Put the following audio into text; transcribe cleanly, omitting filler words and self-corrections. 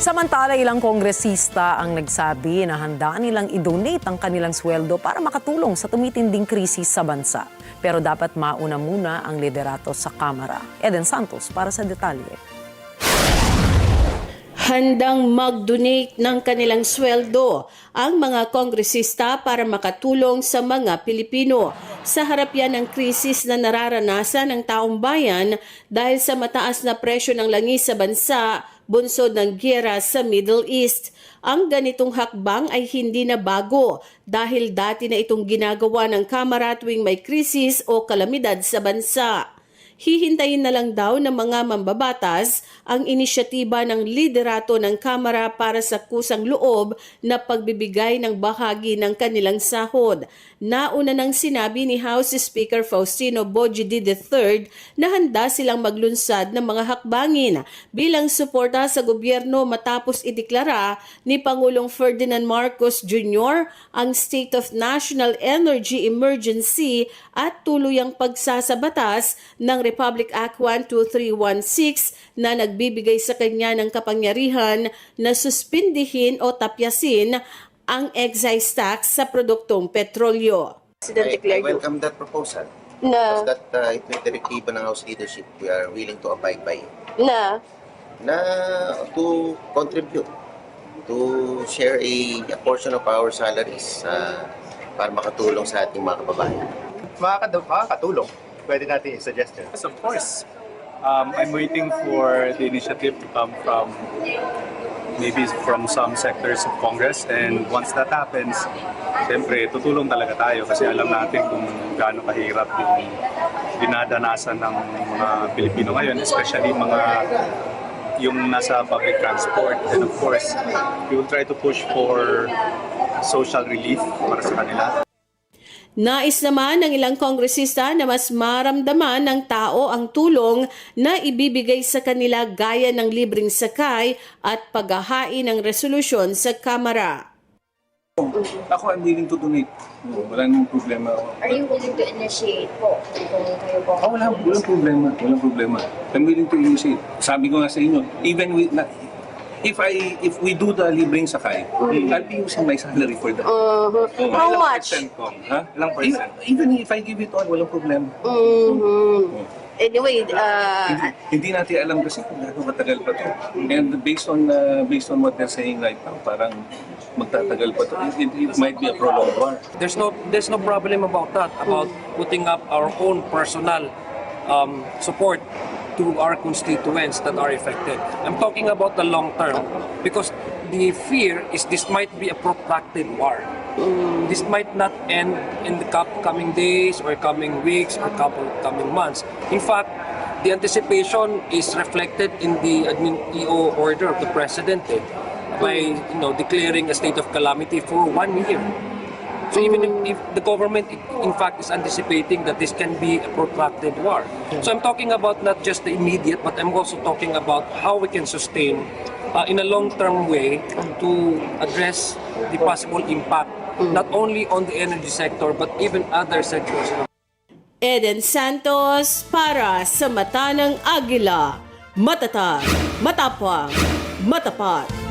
Samantala, ilang kongresista ang nagsabi na handa nilang i-donate ang kanilang sweldo para makatulong sa tumitinding krisis sa bansa. Pero dapat mauna muna ang liderato sa Kamara. Eden Santos para sa detalye. Handang mag-donate ng kanilang sweldo ang mga kongresista para makatulong sa mga Pilipino sa harap yan ng krisis na nararanasan ng taong bayan dahil sa mataas na presyo ng langis sa bansa, bunsod ng giyera sa Middle East. Ang ganitong hakbang ay hindi na bago dahil dati na itong ginagawa ng Kamara tuwing may krisis o kalamidad sa bansa. Hihintayin na lang daw ng mga mambabatas ang inisyatiba ng liderato ng Kamara para sa kusang loob na pagbibigay ng bahagi ng kanilang sahod. Nauna nang sinabi ni House Speaker Faustino Bojidi III na handa silang maglunsad ng mga hakbangin bilang suporta sa gobyerno matapos ideklara ni Pangulong Ferdinand Marcos Jr. ang State of National Energy Emergency at tuluyang pagsasabatas ng Republic Act 12316 na nagbibigay sa kanya ng kapangyarihan na suspindihin o tapyasin ang excise tax sa produktong petrolyo. I welcome that proposal. Because that ito yung direktiba ng House leadership. We are willing to abide by it. Na to contribute, to share a portion of our salaries para makatulong sa ating mga kababayan. Makakatulong. Pwede natin i-suggest yun. Yes, of course. I'm waiting for the initiative to come from maybe from some sectors of Congress, and once that happens, siyempre tutulong talaga tayo kasi alam natin kung gaano kahirap yung dinadanasan ng mga Pilipino ngayon, especially yung nasa public transport. And of course, we will try to push for social relief para sa kanila. Nais naman ng ilang kongresista na mas maramdaman ng tao ang tulong na ibibigay sa kanila gaya ng libreng sakay at paghahain ng resolusyon sa Kamara. Ako, I'm willing to donate. Walang problema. Are you willing to initiate po? Kung kayo po? Walang problema. Walang problema. I'm willing to initiate. Sabi ko nga sa inyo, even with if we do the libreng sakay, I'll be using my salary for that. How much? Ha? Ilang percent? Even if I give it all, walang problema. Anyway, Hindi natin alam kasi kung gaano katagal pa to. And based on what they're saying right now, parang magtatagal pa to. It might be a prolonged war. There's no problem about that, about putting up our own personal support to our constituents that are affected. I'm talking about the long term because the fear is this might be a protracted war. This might not end in the coming days or coming weeks or coming months. In fact, the anticipation is reflected in the EO order of the President by declaring a state of calamity for 1 year. So even if the government, in fact, is anticipating that this can be a protracted war. So I'm talking about not just the immediate, but I'm also talking about how we can sustain in a long-term way to address the possible impact, not only on the energy sector, but even other sectors. Eden Santos para sa Mata ng Agila. Matatag, matapang, matapat.